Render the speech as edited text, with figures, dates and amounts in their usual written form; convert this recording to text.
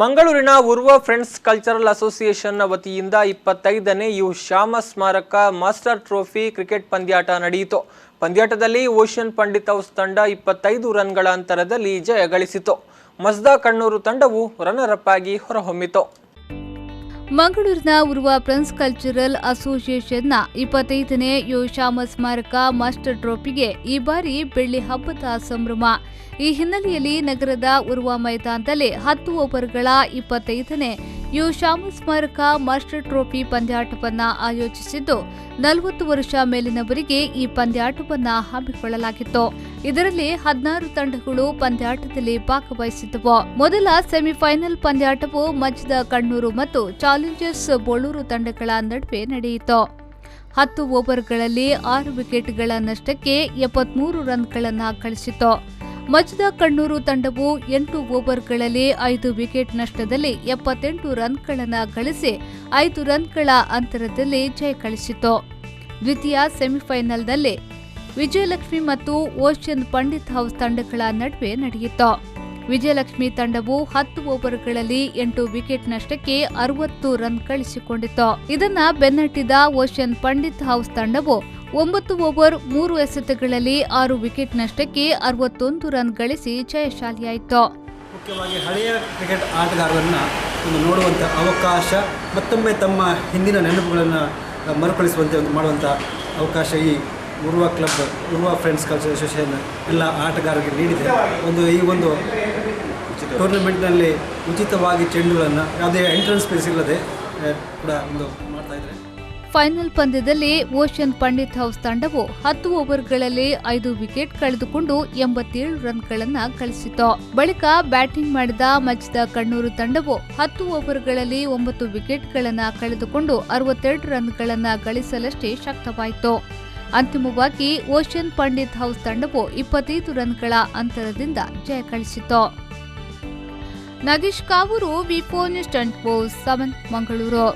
ಮಂಗಳೂರಿನ Urwa friends cultural association ವತಿಯಿಂದ 25ನೇ U Shyama ಸ್ಮಾರಕ ಮಾಸ್ಟರ್ ಟ್ರೋಫಿ ಕ್ರಿಕೆಟ್ ಪಂದ್ಯಾಟ ನಡೆಯಿತು. ಪಂದ್ಯಾಟದಲ್ಲಿ ಓಷನ್ ಪಂಡಿತ್ ಹೌಸ್ ತಂಡ 25 ರನ್ಗಳ ಅಂತರದಲ್ಲಿ ಜಯ ಗಳಿಸಿತು. ಮಸ್ದಾ ಕಣ್ಣೂರು ತಂಡವು ರನ್ನರ್ ಅಪ್ ಆಗಿ ಹೊರಹೊಮ್ಮಿತು. ಮಂಗಳೂರಿನ ಉರ್ವ ಫ್ರೆಂಡ್ಸ್ ಕಲ್ಚರಲ್ ಅಸೋಸಿಯೇಷನ್ನ 25ನೇ ಯು ಶ್ಯಾಮ ಸ್ಮಾರಕ ಮಾಸ್ಟರ್ ಟ್ರೋಫಿಗೆ ಈ ಬಾರಿ ಬೆಳ್ಳಿ ಹಬ್ಬದ ಸಂಭ್ರಮ. ಈ ಹಿನ್ನೆಲೆಯಲ್ಲಿ ನಗರದ ಉರ್ವ ಮೈದಾನದಲ್ಲಿ 10 ಓವರ್ಗಳ 25ನೇ ಯು ಶ್ಯಾಮ ಸ್ಮಾರಕ ಮಾಸ್ಟರ್ ಟ್ರೋಫಿ ಪಂದ್ಯಾಟವನ್ನು ಆಯೋಜಿಸಿದ್ದು 40 ವರ್ಷ ಮೇಲಿನವರಿಗೆ ಈ ಪಂದ್ಯಾಟವನ್ನು ಹಮ್ಮಿಕೊಳ್ಳಲಾಗಿತ್ತು. ಇದರಲ್ಲಿ 16 ತಂಡಗಳು ಪಂದ್ಯಾಟದಲ್ಲಿ ಭಾಗವಹಿಸಿದ್ದವು. ಮೊದಲ ಸೆಮಿಫೈನಲ್ ಪಂದ್ಯಾಟವು ಮಜ್ದಾ ಕಣ್ಣೂರು ಮತ್ತು ಚಾಲೆಂಜರ್ಸ್ ಬೋಳೂರು ತಂಡಗಳ ನಡುವೆ ನಡೆಯಿತು. 10 ಓವರ್ಗಳಲ್ಲಿ 6 ವಿಕೆಟ್ಗಳ ನಷ್ಟಕ್ಕೆ 73 ರನ್ಗಳನ್ನು ಗಳಿಸಿತು. ಮಜ್ದಾ ಕಣ್ಣೂರು ತಂಡವು 8 ಓವರ್ಗಳಲ್ಲಿ 5 ವಿಕೆಟ್ ನಷ್ಟದಲ್ಲಿ 78 ರನ್ಗಳನ್ನು ಗಳಿಸಿ 5 ರನ್ಗಳ ಅಂತರದಲ್ಲಿ ಜಯ ಗಳಿಸಿತು. ದ್ವಿತೀಯ ಸೆಮಿಫೈನಲ್ನಲ್ಲಿ ವಿಜಯಲಕ್ಷ್ಮಿ ಮತ್ತು ಓಷನ್ ಪಂಡಿತ್ ಹೌಸ್ ತಂಡಗಳ ನಡುವೆ ನಡೆಯಿತು. ವಿಜಯಲಕ್ಷ್ಮಿ ತಂಡವು 10 ಓವರ್ಗಳಲ್ಲಿ 8 ವಿಕೆಟ್ ನಷ್ಟಕ್ಕೆ 60 ರನ್ ಗಳಿಸಿಕೊಂಡಿತು. ಇದನ್ನ ಬೆನ್ನಟ್ಟಿದ ಓಷನ್ ಪಂಡಿತ್ ಹೌಸ್ ತಂಡವು 9 ಓವರ್ 3 ಎಸೆತಗಳಲ್ಲಿ 6 ವಿಕೆಟ್ ನಷ್ಟಕ್ಕೆ 61 ರನ್ ಗಳಿಸಿ ಜಯಶಾಲಿಯಾಯಿತು. ಮುಖ್ಯವಾಗಿ ಹಳೆಯ ಕ್ರಿಕೆಟ್ ಆಟಗಾರರನ್ನು ನೋಡುವಂಥ ಅವಕಾಶ, ಮತ್ತೊಮ್ಮೆ ತಮ್ಮ ಹಿಂದಿನ ನೆನಪುಗಳನ್ನು ಮರುಕಳಿಸುವಂತೆ ಮಾಡುವಂಥ ಅವಕಾಶ ಈ Urwa club, Urwa friends cultural association ಎಲ್ಲ ಆಟಗಾರರಿಗೆ ನೀಡಿದೆ. ಈ ಒಂದು ಟೂರ್ನಮೆಂಟ್ನಲ್ಲಿ ಉಚಿತವಾಗಿ ಚೆಂಡುಗಳನ್ನು ಯಾವುದೇ ಎಂಟ್ರೆನ್ಸ್ ಫೀಸ್ ಇಲ್ಲದೆ ಕೂಡ ಮಾಡ್ತಾ ಇದ್ದಾರೆ. ಫೈನಲ್ ಪಂದ್ಯದಲ್ಲಿ ಓಷನ್ ಪಂಡಿತ್ ಹೌಸ್ ತಂಡವು 10 ಓವರ್ಗಳಲ್ಲಿ 5 ವಿಕೆಟ್ ಕಳೆದುಕೊಂಡು 87 ರನ್ಗಳನ್ನು ಗಳಿಸಿತು. ಬಳಿಕ ಬ್ಯಾಟಿಂಗ್ ಮಾಡಿದ ಮಜ್ದಾ ಕಣ್ಣೂರು ತಂಡವು 10 ಓವರ್ಗಳಲ್ಲಿ 9 ವಿಕೆಟ್ಗಳನ್ನು ಕಳೆದುಕೊಂಡು 62 ರನ್ಗಳನ್ನು ಗಳಿಸಲಷ್ಟೇ ಶಕ್ತವಾಯಿತು. ಅಂತಿಮವಾಗಿ ಓಷನ್ ಪಂಡಿತ್ ಹೌಸ್ ತಂಡವು 25 ರನ್ಗಳ ಅಂತರದಿಂದ ಜಯ ಗಳಿಸಿತು. ನಾಗೇಶ್ ಕಾವೂರು, ವಿ4 ನ್ಯೂಸ್ 24/7 ಮಂಗಳೂರು.